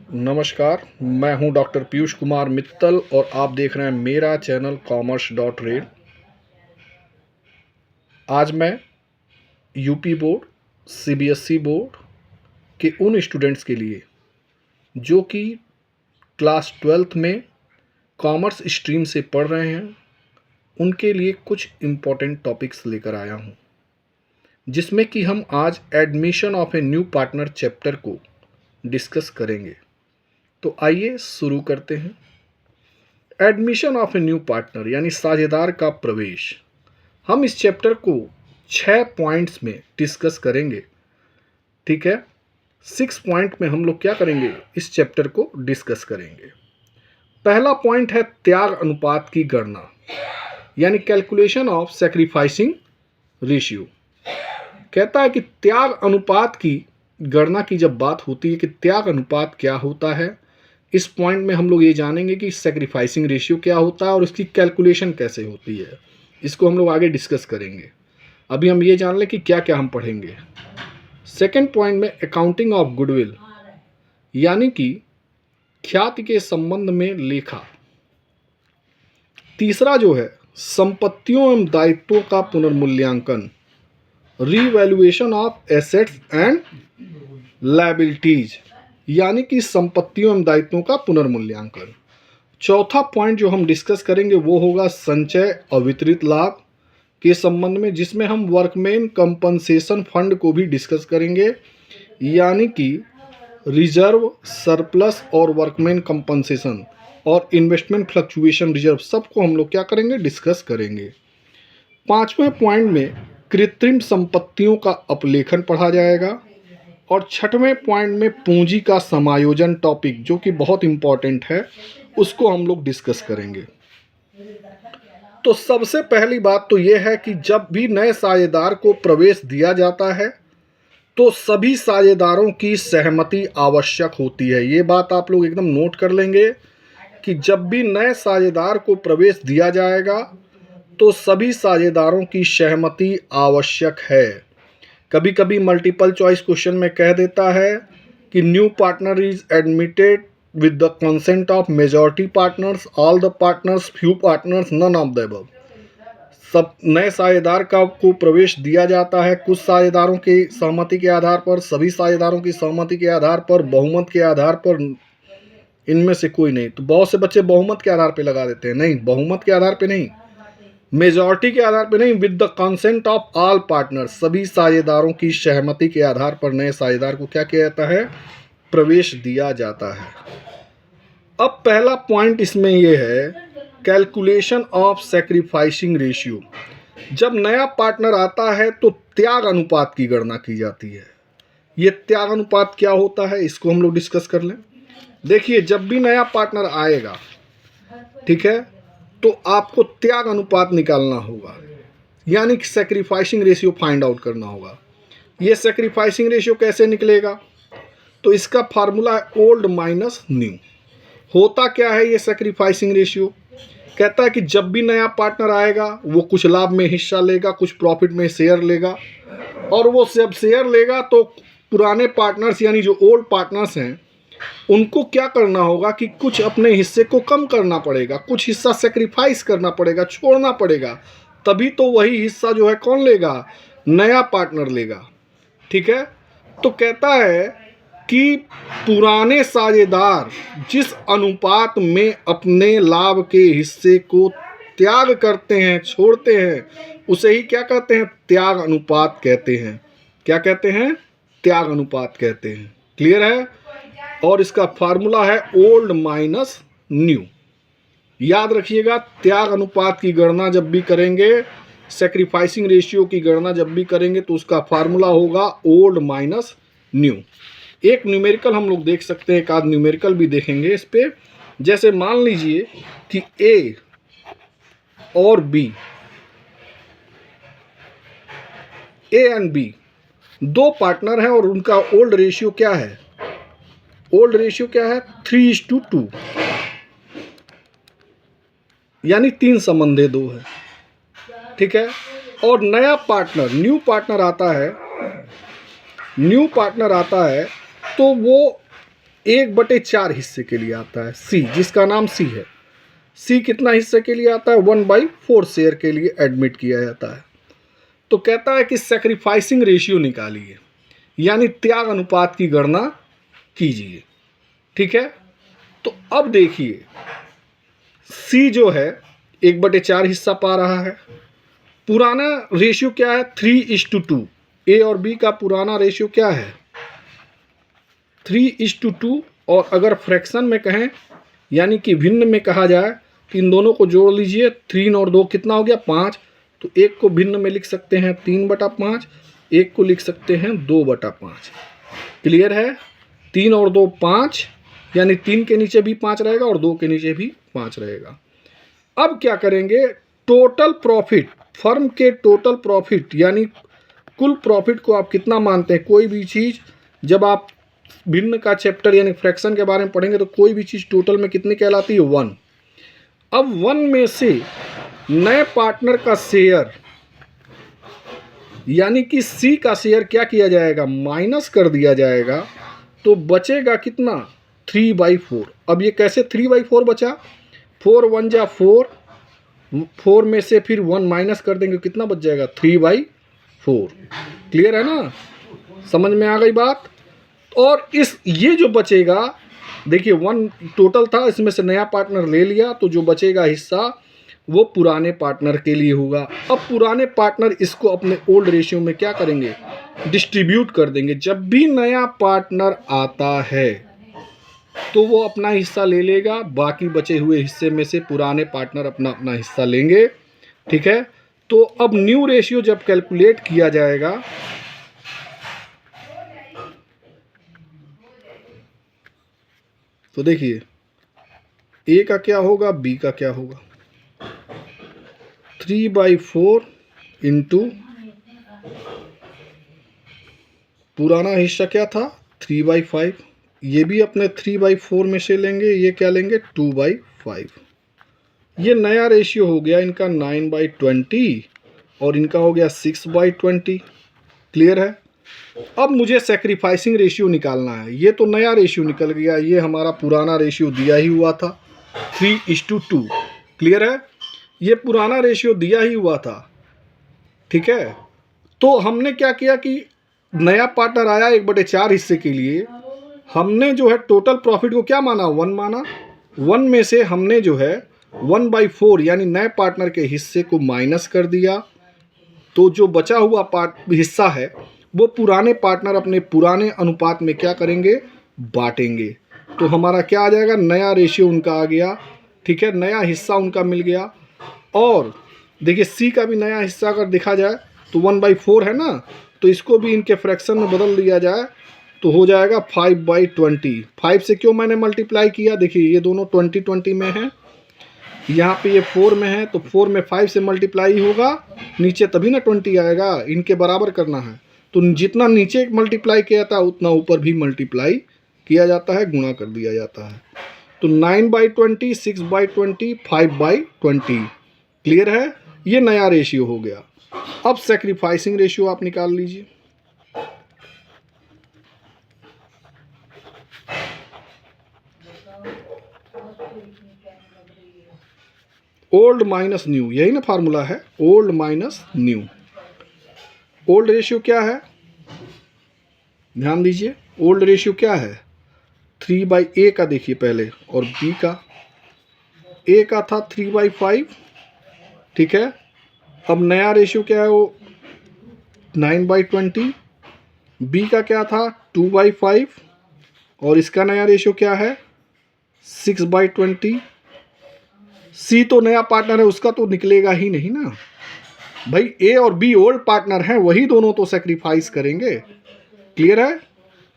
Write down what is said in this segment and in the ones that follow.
नमस्कार, मैं हूं डॉक्टर पीयूष कुमार मित्तल और आप देख रहे हैं मेरा चैनल commerce.red। आज मैं यूपी बोर्ड, सीबीएसई बोर्ड के उन स्टूडेंट्स के लिए जो कि क्लास 12th में कॉमर्स स्ट्रीम से पढ़ रहे हैं, उनके लिए कुछ इम्पोर्टेंट टॉपिक्स लेकर आया हूं, जिसमें कि हम आज admission of a new partner chapter को डिस्कस करेंगे। तो आइए शुरू करते हैं। Admission of a new partner यानी साझेदार का प्रवेश। हम इस चैप्टर को 6 पॉइंट्स में डिस्कस करेंगे, ठीक है। 6 पॉइंट में हम लोग क्या करेंगे, इस चैप्टर को डिस्कस करेंगे। पहला पॉइंट है त्याग अनुपात की गणना, यानी कैलकुलेशन ऑफ सैक्रिफाइसिंग रेशियो। कहता है कि त्याग अनुपात की गणना की जब बात होती है कि त्याग अनुपात क्या होता है, इस पॉइंट में हम लोग ये जानेंगे कि सैक्रिफाइसिंग रेशियो क्या होता है और उसकी कैलकुलेशन कैसे होती है। इसको हम लोग आगे डिस्कस करेंगे। अभी हम ये जान लें कि क्या क्या हम पढ़ेंगे। सेकंड पॉइंट में अकाउंटिंग ऑफ गुडविल, यानी कि ख्याति के संबंध में लेखा। तीसरा जो है संपत्तियों एवं दायित्वों का पुनर्मूल्यांकन, revaluation of assets and liabilities, यानी कि संपत्तियों एवं दायित्वों का पुनर्मूल्यांकन। चौथा पॉइंट जो हम डिस्कस करेंगे वो होगा संचय अवितरित लाभ के संबंध में, जिसमें हम वर्कमैन कंपनसेशन फंड को भी डिस्कस करेंगे, यानी कि रिजर्व, सरप्लस और वर्कमैन कंपनसेशन और इन्वेस्टमेंट फ्लक्चुएशन रिजर्व, सबको हम लोग क्या करेंगे, डिस्कस करेंगे। पांचवें पॉइंट में कृत्रिम संपत्तियों का अपलेखन पढ़ा जाएगा और छठवें पॉइंट में पूंजी का समायोजन टॉपिक, जो कि बहुत इंपॉर्टेंट है, उसको हम लोग डिस्कस करेंगे। तो सबसे पहली बात तो ये है कि जब भी नए साझेदार को प्रवेश दिया जाता है तो सभी साझेदारों की सहमति आवश्यक होती है। ये बात आप लोग एकदम नोट कर लेंगे कि जब भी नए साझेदार को प्रवेश दिया जाएगा तो सभी साझेदारों की सहमति आवश्यक है। कभी कभी मल्टीपल चॉइस क्वेश्चन में कह देता है कि new partner is admitted with the consent of majority partners, all the partners, few partners, none of the above. सब नए साझेदार को प्रवेश दिया जाता है कुछ साझेदारों की सहमति के आधार पर, सभी साझेदारों की सहमति के आधार पर, बहुमत के आधार पर, इनमें से कोई नहीं। तो बहुत से बच्चे बहुमत के आधार पर लगा देते हैं, नहीं, बहुमत के आधार पर नहीं, मेजॉरिटी के आधार पर नहीं, with the consent of all partners, सभी साझेदारों की सहमति के आधार पर नए साझेदार को क्या किया जाता है, प्रवेश दिया जाता है। अब पहला पॉइंट इसमें यह है कैलकुलेशन ऑफ सैक्रिफाइसिंग रेशियो। जब नया पार्टनर आता है तो त्याग अनुपात की गणना की जाती है। ये त्याग अनुपात क्या होता है, इसको हम लोग डिस्कस कर लें। देखिए, जब भी नया पार्टनर आएगा, ठीक है, तो आपको त्याग अनुपात निकालना होगा, यानी कि सैक्रिफाइसिंग रेशियो फाइंड आउट करना होगा। ये सैक्रिफाइसिंग रेशियो कैसे निकलेगा, तो इसका फार्मूला है ओल्ड माइनस न्यू। होता क्या है ये सैक्रिफाइसिंग रेशियो, कहता है कि जब भी नया पार्टनर आएगा वो कुछ लाभ में हिस्सा लेगा, कुछ प्रॉफिट में शेयर लेगा, और वो जब शेयर लेगा तो पुराने पार्टनर्स यानी जो ओल्ड पार्टनर्स हैं उनको क्या करना होगा कि कुछ अपने हिस्से को कम करना पड़ेगा, कुछ हिस्सा सेक्रीफाइस करना पड़ेगा, छोड़ना पड़ेगा, तभी तो वही हिस्सा जो है कौन लेगा, नया पार्टनर लेगा, ठीक है। तो कहता है कि पुराने साझेदार जिस अनुपात में अपने लाभ के हिस्से को त्याग करते हैं, छोड़ते हैं, उसे ही क्या कहते हैं, त्याग अनुपात कहते हैं। क्या कहते हैं, त्याग अनुपात कहते हैं। क्लियर है। और इसका फार्मूला है ओल्ड माइनस न्यू। याद रखिएगा, त्याग अनुपात की गणना जब भी करेंगे, सैक्रिफाइसिंग रेशियो की गणना जब भी करेंगे, तो उसका फार्मूला होगा ओल्ड माइनस न्यू। एक न्यूमेरिकल हम लोग देख सकते हैं, एक आध न्यूमेरिकल भी देखेंगे इस पे। जैसे मान लीजिए कि ए और बी, ए एंड बी दो पार्टनर हैं और उनका ओल्ड रेशियो क्या है, ओल्ड रेशियो क्या है, 3:2, यानी 3 संबंधे 2 है, ठीक है। और नया पार्टनर, न्यू पार्टनर आता है, न्यू पार्टनर आता है तो वो 1/4 हिस्से के लिए आता है सी, जिसका नाम सी है। सी कितना हिस्से के लिए आता है? 1/4 शेयर के लिए एडमिट किया जाता है। तो कहता है कि सैक्रिफाइसिंग रेशियो निकालिए, यानी त्याग अनुपात की गणना कीजिए। ठीक है, तो अब देखिए सी जो है 1/4 हिस्सा पा रहा है। पुराना रेशियो क्या है? 3:2। ए और बी का पुराना रेशियो क्या है? 3:2। और अगर फ्रैक्शन में कहें यानी कि भिन्न में कहा जाए तो इन दोनों को जोड़ लीजिए। 3 और 2 कितना हो गया? 5। तो एक को भिन्न में लिख सकते हैं 3/5, एक को लिख सकते हैं 2/5। क्लियर है? 3 और 2 5, यानी 3 के नीचे भी 5 रहेगा और 2 के नीचे भी 5 रहेगा। अब क्या करेंगे? टोटल प्रॉफिट, फर्म के टोटल प्रॉफिट यानी कुल प्रॉफिट को आप कितना मानते हैं? कोई भी चीज़ जब आप भिन्न का चैप्टर यानी फ्रैक्शन के बारे में पढ़ेंगे तो कोई भी चीज़ टोटल में कितनी कहलाती है? 1। अब 1 में से नए पार्टनर का शेयर यानी कि सी का शेयर क्या किया जाएगा? माइनस कर दिया जाएगा। तो बचेगा कितना? 3/4। अब ये कैसे 3/4 बचा? 4 1 जा 4, 4 में से फिर 1 माइनस कर देंगे, कितना बच जाएगा? 3/4। क्लियर है ना? समझ में आ गई बात? और ये जो बचेगा, देखिए 1 टोटल था, इसमें से नया पार्टनर ले लिया, तो जो बचेगा हिस्सा वो पुराने पार्टनर के लिए होगा। अब पुराने पार्टनर इसको अपने ओल्ड रेशियो में क्या करेंगे? डिस्ट्रीब्यूट कर देंगे। जब भी नया पार्टनर आता है तो वो अपना हिस्सा ले लेगा, बाकी बचे हुए हिस्से में से पुराने पार्टनर अपना अपना हिस्सा लेंगे। ठीक है, तो अब न्यू रेशियो जब कैलकुलेट किया जाएगा तो देखिए ए का क्या होगा, बी का क्या होगा? 3/4 इंटू पुराना हिस्सा क्या था? 3/5। ये भी अपने 3/4 में से लेंगे, ये क्या लेंगे? 2/5। ये नया रेशियो हो गया इनका 9/20 और इनका हो गया 6/20। क्लियर है? अब मुझे सैक्रिफाइसिंग रेशियो निकालना है। ये तो नया रेशियो निकल गया, ये हमारा पुराना रेशियो दिया ही हुआ था 3:2। क्लियर है? ये पुराना रेशियो दिया ही हुआ था। ठीक है, तो हमने क्या किया कि नया पार्टनर आया 1/4 हिस्से के लिए, हमने जो है टोटल प्रॉफिट को क्या माना? 1 माना। 1 में से हमने जो है 1/4 यानी नए पार्टनर के हिस्से को माइनस कर दिया। तो जो बचा हुआ हिस्सा है वो पुराने पार्टनर अपने पुराने अनुपात में क्या करेंगे? बांटेंगे। तो हमारा क्या आ जाएगा? नया रेशियो उनका आ गया। ठीक है, नया हिस्सा उनका मिल गया। और देखिए सी का भी नया हिस्सा अगर देखा जाए तो 1/4 है ना, तो इसको भी इनके फ्रैक्शन में बदल दिया जाए तो हो जाएगा 5/20। 5 से क्यों मैंने मल्टीप्लाई किया? देखिए ये दोनों 20 में है, यहाँ पे ये 4 में है, तो 4 में 5 से मल्टीप्लाई होगा नीचे तभी ना 20 आएगा। इनके बराबर करना है, तो जितना नीचे मल्टीप्लाई किया था उतना ऊपर भी मल्टीप्लाई किया जाता है, गुणा कर दिया जाता है। तो 9/20, 6/20, 5/20। क्लियर है? ये नया रेशियो हो गया। अब सैक्रिफाइसिंग रेशियो आप निकाल लीजिए। ओल्ड माइनस न्यू, यही ना फार्मूला है, old minus new. Old ratio क्या है? ध्यान दीजिए, ओल्ड रेशियो क्या है? 3/A का देखिए पहले, और B का, A का था 3/5। ठीक है, अब नया रेशियो क्या है? वो 9/20। B का क्या था? 2/5। और इसका नया रेशियो क्या है? 6/20। C तो नया पार्टनर है, उसका तो निकलेगा ही नहीं ना भाई। A और B ओल्ड पार्टनर हैं, वही दोनों तो सेक्रीफाइस करेंगे। क्लियर है?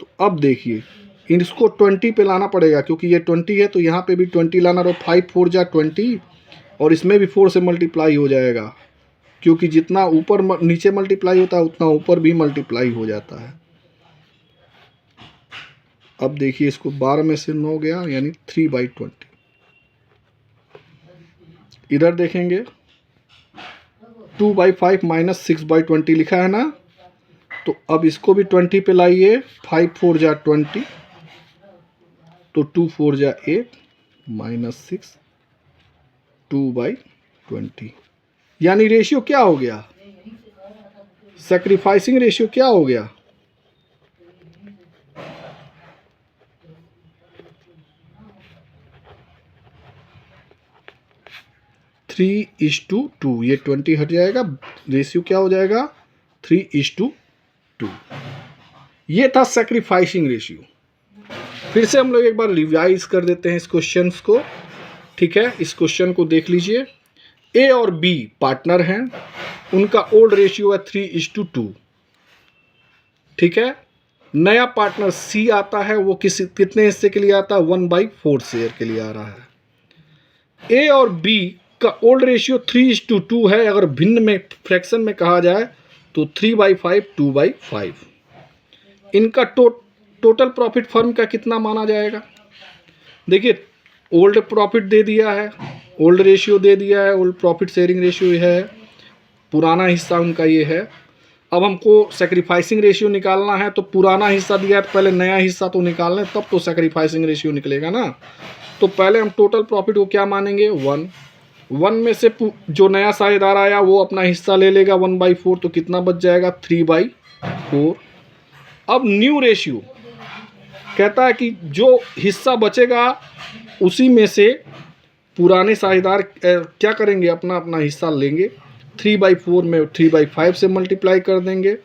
तो अब देखिए इसको 20 पे लाना पड़ेगा, क्योंकि ये 20 है तो यहाँ पे भी 20 लाना रहो। 5 4 जा 20 और इसमें भी 4 से मल्टीप्लाई हो जाएगा, क्योंकि जितना ऊपर नीचे मल्टीप्लाई होता है उतना ऊपर भी मल्टीप्लाई हो जाता है। अब देखिए इसको 12 में से 9 गया यानी 3/20। इधर देखेंगे 2/5 माइनस 6/20 लिखा है ना, तो अब इसको भी 20 पे लाइए। 5 4 जा 20 तो 2 4 जा 8 -6 2/20, यानी रेशियो क्या हो गया, सैक्रिफाइसिंग रेशियो क्या हो गया, 3:2। ये 20 हट जाएगा, रेशियो क्या हो जाएगा 3:2। ये था सैक्रिफाइसिंग रेशियो। फिर से हम लोग एक बार रिवाइज कर देते हैं इस क्वेश्चन को, ठीक है। इस क्वेश्चन को देख लीजिए। ए और बी पार्टनर हैं, उनका ओल्ड रेशियो है 3:2, ठीक है। नया पार्टनर सी आता है, वो कितने हिस्से के लिए आता है, 1/4 शेयर के लिए आ रहा है। ए और बी का ओल्ड रेशियो 3:2 है, अगर भिन्न में फ्रैक्शन में कहा जाए तो 3/5 2/5। इनका टोटल प्रॉफिट फर्म का कितना माना जाएगा। देखिए ओल्ड प्रॉफिट दे दिया है, ओल्ड रेशियो दे दिया है, ओल्ड प्रॉफिट शेयरिंग रेशियो है, पुराना हिस्सा उनका ये है। अब हमको सेक्रीफाइसिंग रेशियो निकालना है, तो पुराना हिस्सा दिया है तो पहले नया हिस्सा तो निकालना है, तब तो सेक्रीफाइसिंग रेशियो निकलेगा ना। तो पहले हम टोटल प्रॉफिट को क्या मानेंगे, 1 में से जो नया साझेदार आया वो अपना हिस्सा ले लेगा 1/4, तो कितना बच जाएगा 3/4। अब न्यू रेशियो कहता है कि जो हिस्सा बचेगा उसी में से पुराने साझेदार क्या करेंगे, अपना अपना हिस्सा लेंगे। 3/4 में 3/5 से मल्टीप्लाई कर देंगे,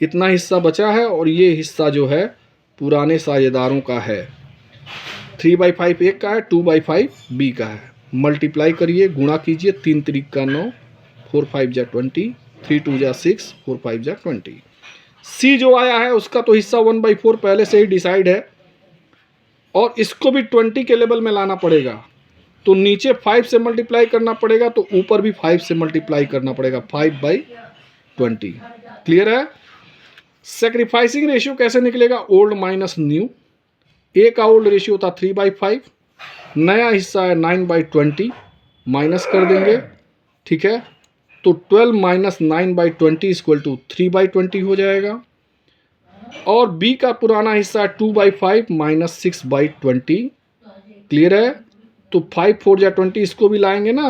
इतना हिस्सा बचा है, और ये हिस्सा जो है पुराने साझेदारों का है। 3/5 एक का है, 2/5 बी का है। मल्टीप्लाई करिए, गुणा कीजिए, 3 3 का 9, 4 5 जा 20, 3 2 जा 6, 4 5 जा 20। सी जो आया है उसका तो हिस्सा 1/4 पहले से ही डिसाइड है, और इसको भी 20 के लेवल में लाना पड़ेगा, तो नीचे 5 से मल्टीप्लाई करना पड़ेगा, तो ऊपर भी 5 से मल्टीप्लाई करना पड़ेगा, 5/20। क्लियर है। सेक्रीफाइसिंग रेशियो कैसे निकलेगा, ओल्ड माइनस न्यू। ए का ओल्ड रेशियो था 3/5, नया हिस्सा है 9/20, माइनस कर देंगे, ठीक है। तो 12 - 9/20 = 3/20 हो जाएगा। और बी का पुराना हिस्सा है 2/5 - 6/20। क्लियर है। तो 5 4 जा 20, इसको भी लाएंगे ना,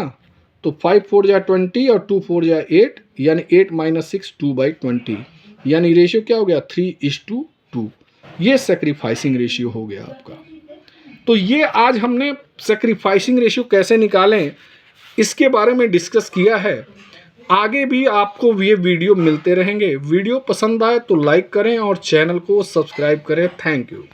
तो 5 4 जा 20 और 2 4 जा 8, यानी 8 - 6 2/20, यानी रेशियो क्या हो गया 3:2। ये सेक्रीफाइसिंग रेशियो हो गया आपका। तो ये आज हमने सेक्रीफाइसिंग रेशियो कैसे निकालें इसके बारे में डिस्कस किया है। आगे भी आपको ये वीडियो मिलते रहेंगे। वीडियो पसंद आए तो लाइक करें और चैनल को सब्सक्राइब करें। Thank you.